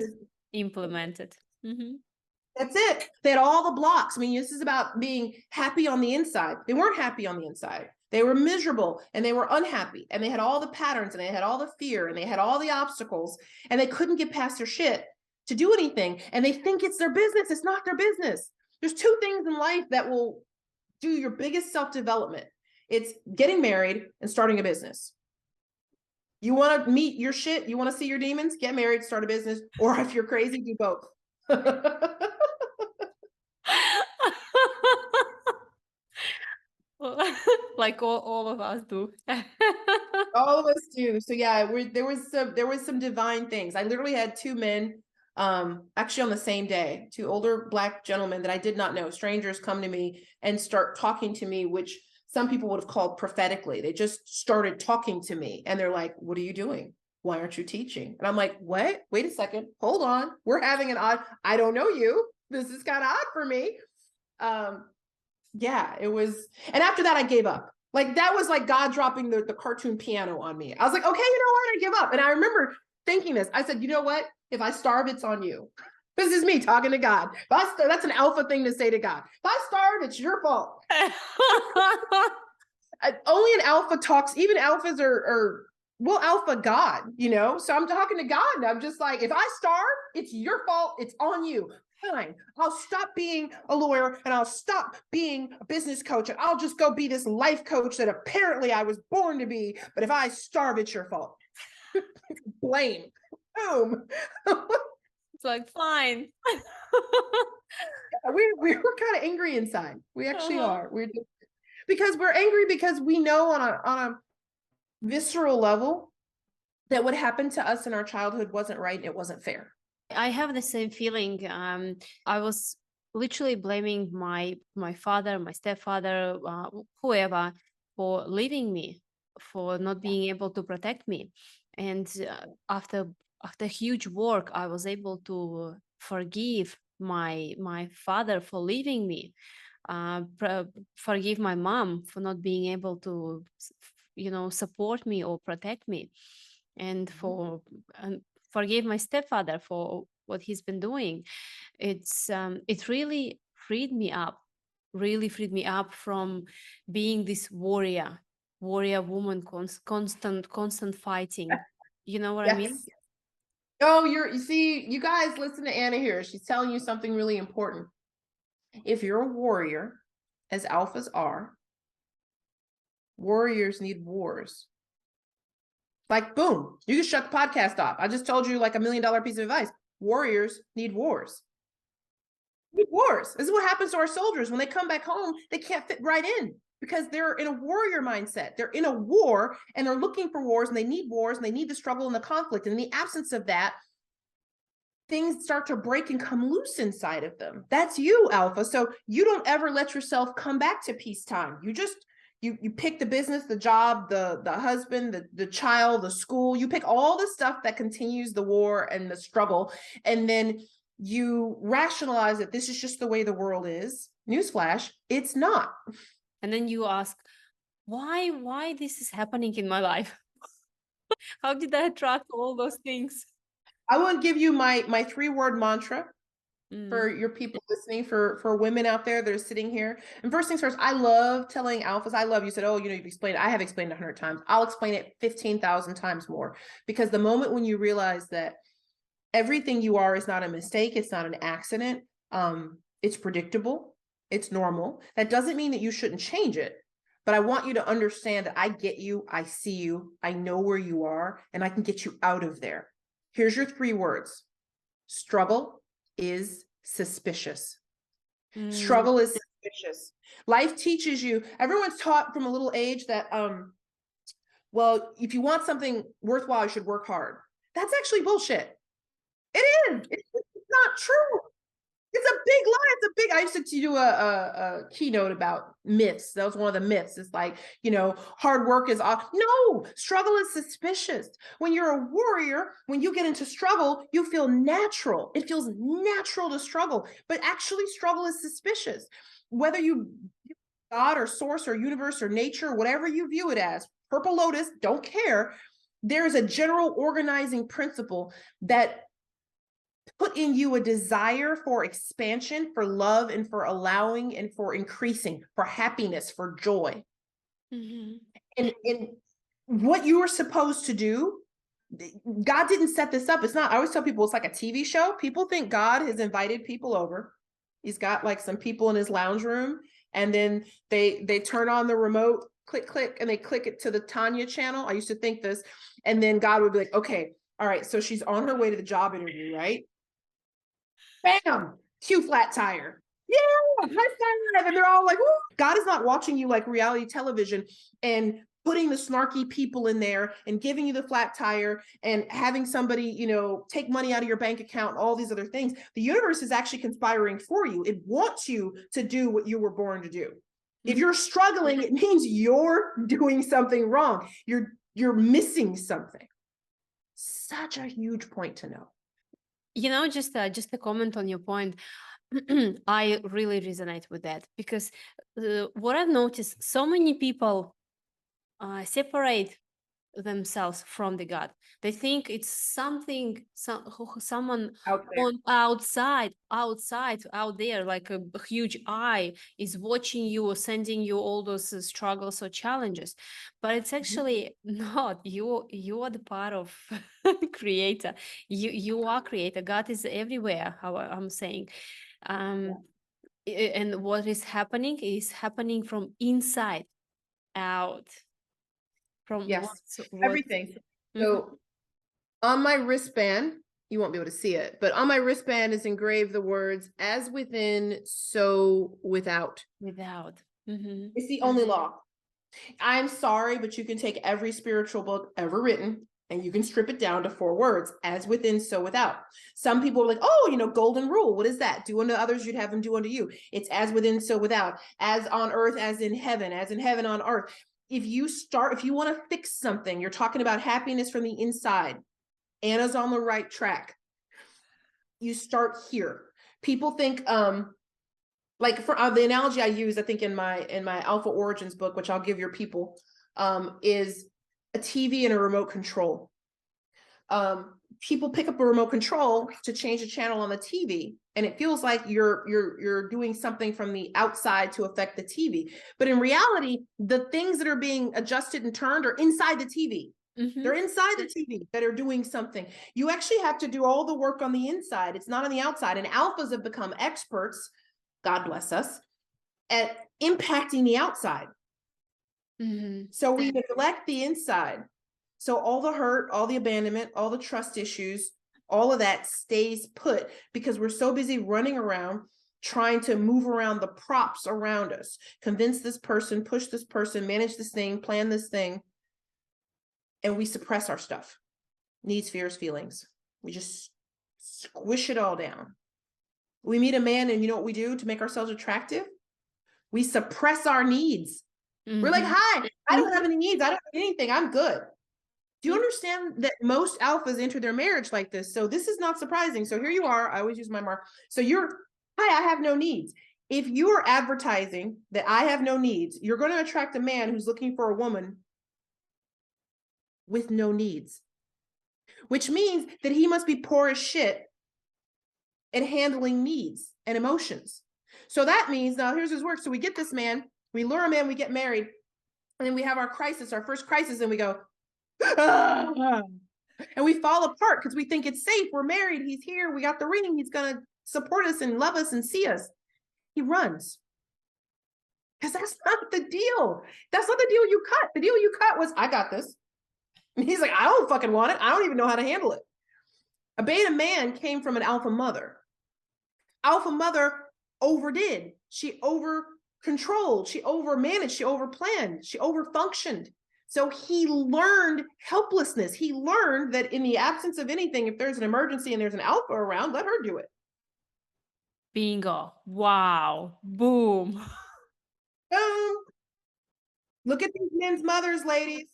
implement it. That's it. They had all the blocks. I mean, this is about being happy on the inside. They weren't happy on the inside. They were miserable and they were unhappy, and they had all the patterns and they had all the fear and they had all the obstacles, and they couldn't get past their shit to do anything. And they think it's their business. It's not their business. There's 2 things in life that will do your biggest self-development. It's getting married and starting a business. You want to meet your shit? You want to see your demons? Get married, start a business. Or if you're crazy, do both. Like all of us do. All of us do. So yeah, there was some divine things. I literally had 2 men, actually on the same day, 2 older Black gentlemen that I did not know, strangers, come to me and start talking to me, which some people would have called prophetically. They just started talking to me and they're like, what are you doing? Why aren't you teaching? And I'm like, what? Wait a second. Hold on. We're having I don't know you. This is kind of odd for me. Yeah, it was. And after that, I gave up. Like that was like God dropping the cartoon piano on me. I was like, okay, you know what? I give up. And I remember thinking this. I said, you know what? If I starve, it's on you. This is me talking to God. That's an alpha thing to say to God. If I starve, it's your fault. Only an alpha talks. Even alphas are well, alpha God, you know. So I'm talking to God, and I'm just like, if I starve, it's your fault. It's on you. Fine, I'll stop being a lawyer and I'll stop being a business coach and I'll just go be this life coach that apparently I was born to be. But if I starve, it's your fault. Blame. Boom. It's like, fine. we were kind of angry inside. We actually Uh-huh. are. Because we're angry because we know on a visceral level that what happened to us in our childhood wasn't right. It wasn't fair. I have the same feeling. I was literally blaming my father, my stepfather, whoever, for leaving me, for not being able to protect me. And after huge work, I was able to forgive my father for leaving me, forgive my mom for not being able to, support me or protect me, and forgive my stepfather for what he's been doing. It really freed me up from being this warrior woman, constant fighting. You know what I mean? Yes. Oh, you see, you guys listen to Anna here. She's telling you something really important. If you're a warrior, as alphas are, warriors need wars. Like, boom, you can shut the podcast off. I just told you like $1 million piece of advice. Warriors need wars. Need wars. This is what happens to our soldiers. When they come back home, they can't fit right in because they're in a warrior mindset. They're in a war and they're looking for wars and they need wars and they need the struggle and the conflict. And in the absence of that, things start to break and come loose inside of them. That's you, alpha. So you don't ever let yourself come back to peacetime. You just you pick the business, the job, the husband, the child, the school. You pick all the stuff that continues the war and the struggle, and then you rationalize that this is just the way the world is. Newsflash, it's not. And then you ask, why this is happening in my life? How did I attract all those things? I want to give you my 3-word mantra for Mm. your people listening, for women out there that are sitting here. And first things first, I love telling alphas, I love, you said, oh, you've explained it. I have explained it 100 times. I'll explain it 15,000 times more, because the moment when you realize that everything you are is not a mistake, it's not an accident, it's predictable, it's normal. That doesn't mean that you shouldn't change it, but I want you to understand that I get you, I see you, I know where you are, and I can get you out of there. Here's your 3 words. Struggle is suspicious. Struggle is suspicious. Life teaches you, everyone's taught from a little age that, well, if you want something worthwhile, you should work hard. That's actually bullshit. It is. It's not true. It's a big lie. It's a big. I used to do a keynote about myths. That was one of the myths. It's like, hard work is off. No, struggle is suspicious. When you're a warrior, when you get into struggle, you feel natural. It feels natural to struggle, but actually, struggle is suspicious. Whether you God or source or universe or nature, whatever you view it as, purple lotus, don't care. There is a general organizing principle that put in you a desire for expansion, for love, and for allowing, and for increasing, for happiness, for joy. Mm-hmm. And what you are supposed to do, God didn't set this up. It's not, I always tell people it's like a TV show. People think God has invited people over. He's got like some people in his lounge room, and then they turn on the remote, click, click, and they click it to the Tanya channel. I used to think this. And then God would be like, okay, all right, so she's on her way to the job interview, right? Bam, cue flat tire. Yeah, high five. And they're all like, woo. God is not watching you like reality television and putting the snarky people in there and giving you the flat tire and having somebody, take money out of your bank account and all these other things. The universe is actually conspiring for you. It wants you to do what you were born to do. If you're struggling, it means you're doing something wrong. You're missing something. Such a huge point to know. Just a comment on your point. I really resonate with that because what I've noticed, so many people separate themselves from the God. They think it's something, someone Out there. on outside, out there, like a huge eye is watching you or sending you all those struggles or challenges. But it's Mhm. actually not. You are the part of creator. You are creator. God is everywhere. How I'm saying. Yeah. Um, and what is happening from inside out, from Yes, what. everything. Mhm. So on my wristband, you won't be able to see it, but on my wristband is engraved the words, as within, so without. Without. Mhm. It's the only law. I'm sorry, but you can take every spiritual book ever written and you can strip it down to 4 words: as within, so without. Some people are like, oh, golden rule. What is that? Do unto others, you'd have them do unto you. It's as within, so without. As on earth, as in heaven on earth. If you want to fix something, you're talking about happiness from the inside. Anna's on the right track. You start here. People think, like for the analogy I use, I think in my Alpha Origins book, which I'll give your people, is a TV and a remote control. People pick up a remote control to change a channel on the TV, and it feels like you're doing something from the outside to affect the TV. But in reality, the things that are being adjusted and turned are inside the TV. They're Mhm. inside the TV that are doing something. You actually have to do all the work on the inside. It's not on the outside. And alphas have become experts, God bless us, at impacting the outside. Mhm. So we neglect the inside. So all the hurt, all the abandonment, all the trust issues, all of that stays put because we're so busy running around trying to move around the props around us, convince this person, push this person, manage this thing, plan this thing. And we suppress our stuff, needs, fears, feelings. We just squish it all down. We meet a man, and you know what we do to make ourselves attractive? We suppress our needs. We're like, Mhm. hi, I don't have any needs. I don't need anything. I'm good. Do you understand that most alphas enter their marriage like this? So this is not surprising. So here you are. I always use my mark. So hi, I have no needs. If you are advertising that I have no needs, you're going to attract a man who's looking for a woman with no needs, which means that he must be poor as shit at handling needs and emotions. So that means, now here's his work. So we get this man, we lure him in, we get married, and then we have our first crisis, and we go, ah, and we fall apart because we think it's safe. We're married. He's here. We got the ring. He's going to support us and love us and see us. He runs. Because that's not the deal. That's not the deal you cut. The deal you cut was, I got this. And he's like, I don't fucking want it. I don't even know how to handle it. A beta man came from an alpha mother. Alpha mother overdid. She over controlled. She over managed. She over planned. She over functioned. So he learned helplessness. He learned that in the absence of anything, if there's an emergency and there's an alpha around, let her do it. Bingo. Wow. Boom. Boom. Look at these men's mothers, ladies.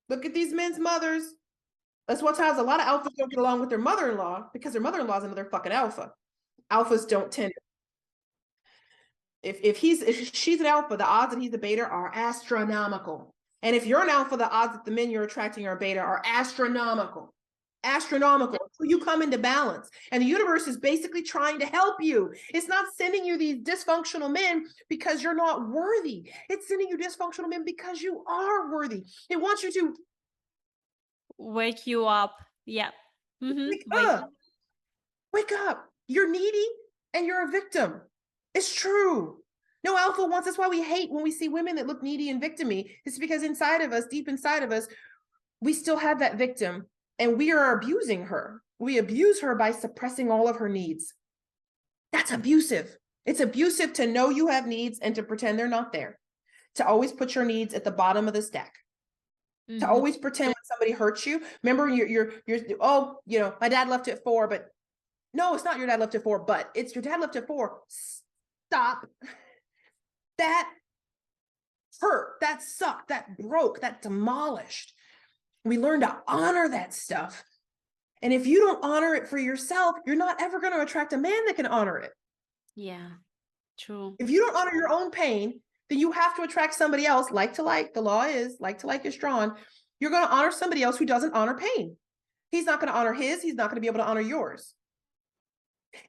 Look at these men's mothers. That's what times a lot of alphas don't get along with their mother-in-law because their mother-in-law is another fucking alpha. Alphas don't tend. If she's an alpha, the odds that he's a beta are astronomical. And if you're an alpha, the odds that the men you're attracting are beta are astronomical. Astronomical. So you come into balance. And the universe is basically trying to help you. It's not sending you these dysfunctional men because you're not worthy. It's sending you dysfunctional men because you are worthy. It wants you to Wake you up. Yeah. Mhm. wake up. Wake up. You're needy and you're a victim. It's true. No alpha wants. That's why we hate when we see women that look needy and victimy. It's because inside of us, deep inside of us, we still have that victim and we are abusing her. We abuse her by suppressing all of her needs. That's abusive. It's abusive to know you have needs and to pretend they're not there. To always put your needs at the bottom of the stack. To Mhm. always pretend when somebody hurts you. Remember, you're oh, my dad left at 4, but no, it's not your dad left at 4, but it's your dad left at 4. Stop. That hurt, that sucked, that broke, that demolished. We learn to honor that stuff. And if you don't honor it for yourself, you're not ever going to attract a man that can honor it. Yeah, true. If you don't honor your own pain, then you have to attract somebody else, like to like. The law is like to like is drawn. You're going to honor somebody else who doesn't honor pain. He's not going to honor his. He's not going to be able to honor yours.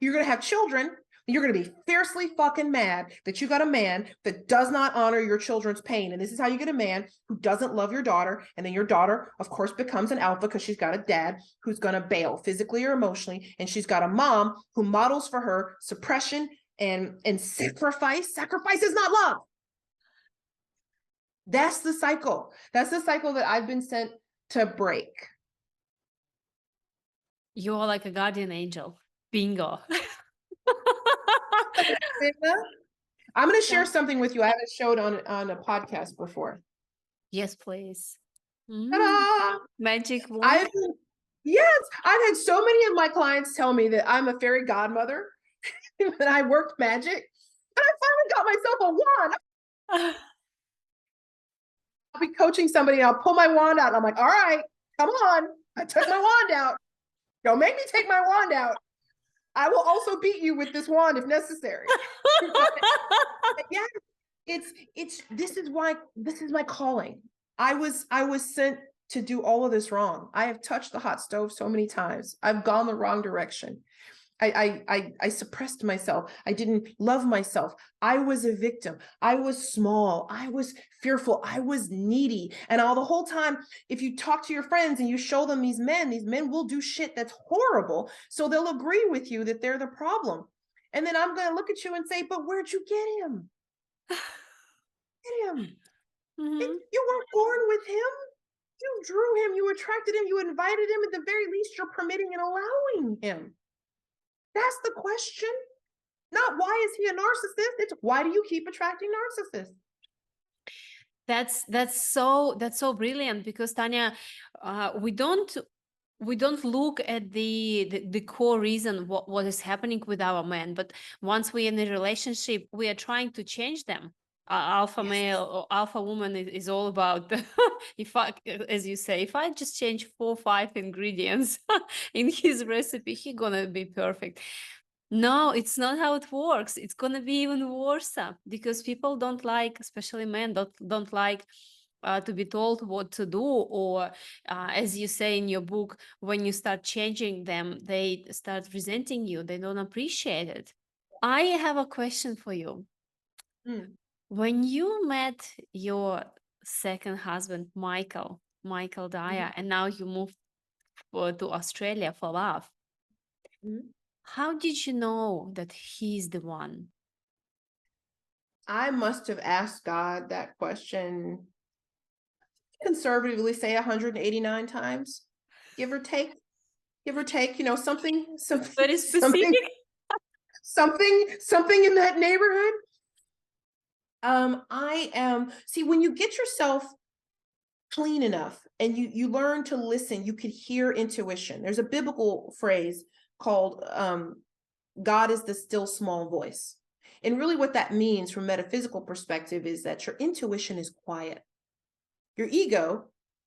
You're going to have children. You're going to be fiercely fucking mad that you got a man that does not honor your children's pain. And this is how you get a man who doesn't love your daughter. And then your daughter, of course, becomes an alpha because she's got a dad who's going to bail physically or emotionally. And she's got a mom who models for her suppression and sacrifice. Sacrifice is not love. That's the cycle. That's the cycle that I've been sent to break. You are like a guardian angel. Bingo. I'm going to share something with you I haven't showed on a podcast before. Yes, please. Ta-da! Magic wand. Yes, I've had so many of my clients tell me that I'm a fairy godmother, that I worked magic, and I finally got myself a wand. I'll be coaching somebody and I'll pull my wand out and I'm like, all right, come on. I took my wand out. Don't make me take my wand out. I will also beat you with this wand if necessary. Yeah, this is my calling. I was sent to do all of this wrong. I have touched the hot stove so many times. I've gone the wrong direction. I suppressed myself. I didn't love myself. I was a victim. I was small. I was fearful. I was needy. And all the whole time, if you talk to your friends and you show them these men will do shit that's horrible. So they'll agree with you that they're the problem. And then I'm going to look at you and say, but where'd you get him? Get him. Mm-hmm. You weren't born with him. You drew him. You attracted him. You invited him. At the very least, you're permitting and allowing him. That's the question. Not why is he a narcissist? It's why do you keep attracting narcissists? That's so brilliant, because Tanya, we don't look at the core reason what is happening with our men, but once we're in a relationship, we are trying to change them. Alpha male or alpha woman is all about if I, as you say, if I just change 4 or 5 ingredients in his recipe, he's gonna be perfect. No, it's not how it works. It's gonna be even worse, because people don't like, especially men, don't like to be told what to do, or as you say in your book, when you start changing them, they start resenting you. They don't appreciate it. I have a question for you. When you met your second husband, Michael Dyer, and now you moved to Australia for love, how did you know that he's the one? I must have asked God that question, conservatively say 189 times, give or take, something Very specific. something in that neighborhood. When you get yourself clean enough and you learn to listen, you could hear intuition. There's a biblical phrase called God is the still small voice. And really what that means from a metaphysical perspective is that your intuition is quiet. Your ego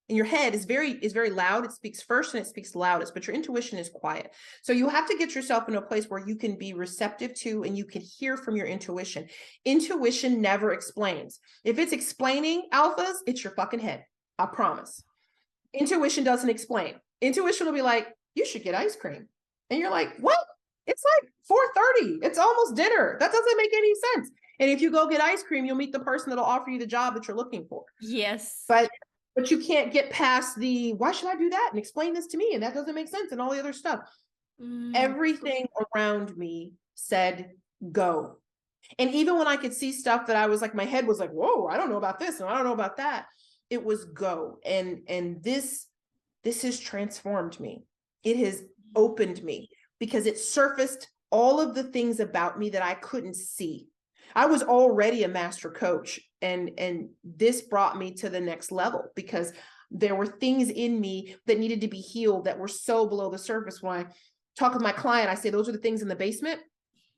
in your head is very loud. It speaks first and it speaks loudest, but your intuition is quiet. So you have to get yourself in a place where you can be receptive to and you can hear from your intuition. Intuition never explains. If it's explaining alphas, it's your fucking head. I promise. Intuition doesn't explain. Intuition will be like, you should get ice cream. And you're like, what? It's like 4:30. It's almost dinner. That doesn't make any sense. And if you go get ice cream, you'll meet the person that'll offer you the job that you're looking for. Yes. But you can't get past the, why should I do that? And explain this to me. And that doesn't make sense. And all the other stuff. Everything around me said, go. And even when I could see stuff that I was like, my head was like, whoa, I don't know about this. And I don't know about that. It was go. And this has transformed me. It has opened me because it surfaced all of the things about me that I couldn't see. I was already a master coach, and this brought me to the next level because there were things in me that needed to be healed that were so below the surface. When I talk with my client, I say, those are the things in the basement.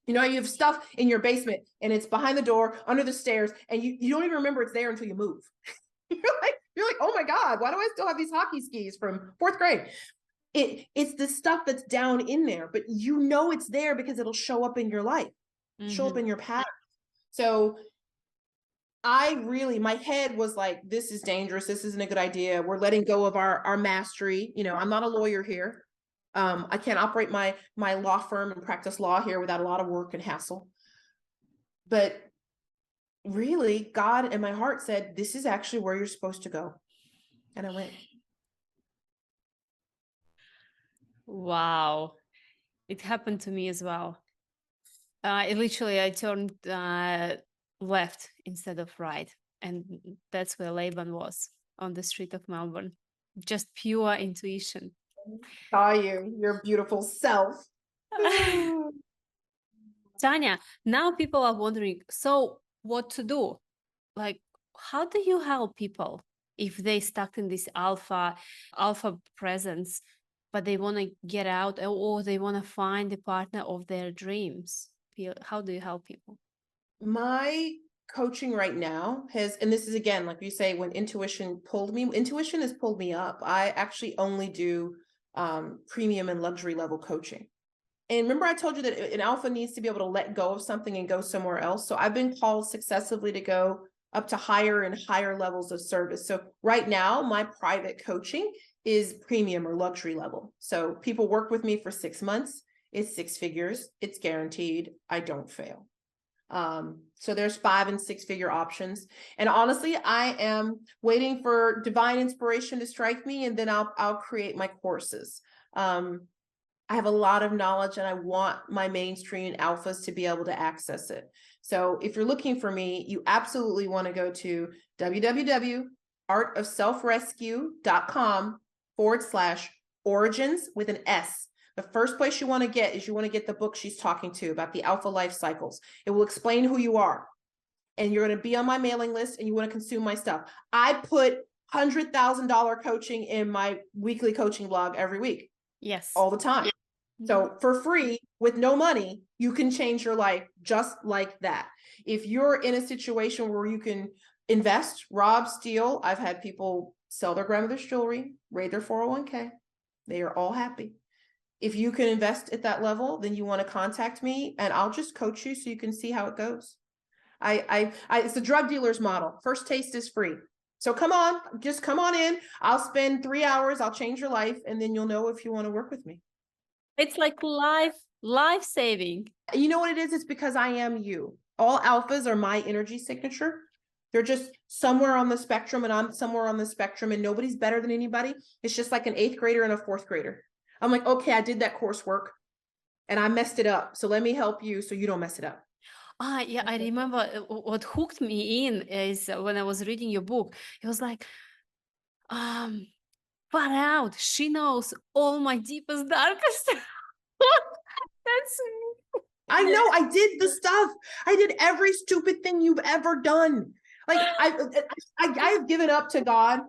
You have stuff in your basement and it's behind the door, under the stairs, and you don't even remember it's there until you move. You're like, oh my God, why do I still have these hockey skis from 4th grade? It's the stuff that's down in there, but it's there because it'll show up in your life. show up Mhm. in your path. So my head was like, this is dangerous. This isn't a good idea. We're letting go of our mastery. I'm not a lawyer here. I can't operate my law firm and practice law here without a lot of work and hassle. But really, God and my heart said, this is actually where you're supposed to go. And I went. Wow. It happened to me as well. I turned left instead of right. And that's where Laban was, on the street of Melbourne. Just pure intuition. Saw you, your beautiful self. Tanya, now people are wondering, so what to do? Like, how do you help people if they stuck in this alpha presence, but they want to get out, or they want to find the partner of their dreams? How do you help people? My coaching right now and this is again, like you say, when intuition has pulled me up. I actually only do premium and luxury level coaching. And remember, I told you that an alpha needs to be able to let go of something and go somewhere else. So I've been called successively to go up to higher and higher levels of service. So right now, my private coaching is premium or luxury level. So people work with me for 6 months. It's 6 figures. It's guaranteed. I don't fail. So there's 5 and 6 figure options. And honestly, I am waiting for divine inspiration to strike me, and then I'll create my courses. I have a lot of knowledge, and I want my mainstream alphas to be able to access it. So if you're looking for me, you absolutely want to go to www.artofselfrescue.com/origins with an S. The first place you want to get the book she's talking to about the alpha life cycles. It will explain who you are, and you're going to be on my mailing list, and you want to consume my stuff. I put $100,000 coaching in my weekly coaching blog every week. Yes. All the time. So for free, with no money, you can change your life just like that. If you're in a situation where you can invest, rob, steal, I've had people sell their grandmother's jewelry, raid their 401k. They are all happy. If you can invest at that level, then you want to contact me, and I'll just coach you so you can see how it goes. It's the drug dealer's model. First taste is free. So just come on in. I'll spend 3 hours. I'll change your life, and then you'll know if you want to work with me. It's like life-saving. You know what it is? It's because I am you. All alphas are my energy signature. They're just somewhere on the spectrum, and I'm somewhere on the spectrum, and nobody's better than anybody. It's just like an 8th grader and a 4th grader. I'm like, okay, I did that coursework and I messed it up. So let me help you so you don't mess it up. Yeah, I remember what hooked me in is when I was reading your book. It was like, far out. She knows all my deepest, darkest. That's I know. I did the stuff. I did every stupid thing you've ever done. Like I have given up to God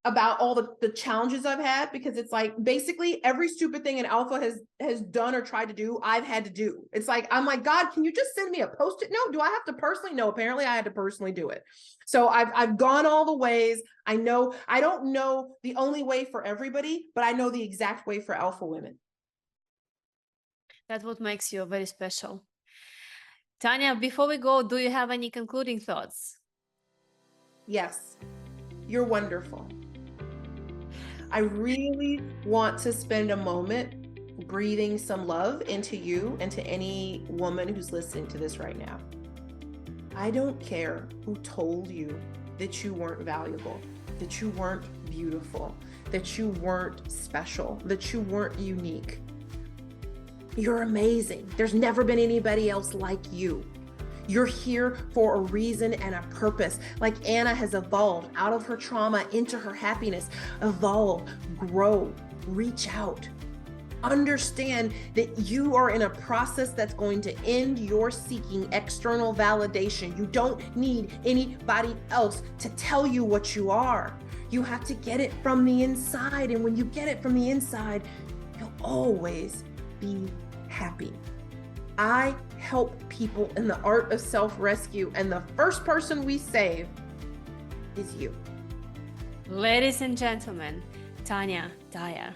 about all the challenges I've had, because it's like basically every stupid thing an alpha has done or tried to do, I've had to do. It's like, I'm like, God, can you just send me a post-it note? Do I have to personally? No, apparently I had to personally do it. So I've gone all the ways. I know I don't know the only way for everybody, but I know the exact way for alpha women. That's what makes you very special. Tanya, before we go, do you have any concluding thoughts? Yes, you're wonderful. I really want to spend a moment breathing some love into you and to any woman who's listening to this right now. I don't care who told you that you weren't valuable, that you weren't beautiful, that you weren't special, that you weren't unique. You're amazing. There's never been anybody else like you. You're here for a reason and a purpose. Like Anna has evolved out of her trauma into her happiness. Evolve, grow, reach out. Understand that you are in a process that's going to end your seeking external validation. You don't need anybody else to tell you what you are. You have to get it from the inside. And when you get it from the inside, you'll always be happy. I help people in the art of self-rescue, and the first person we save is you. Ladies and gentlemen, Tanya Dyer.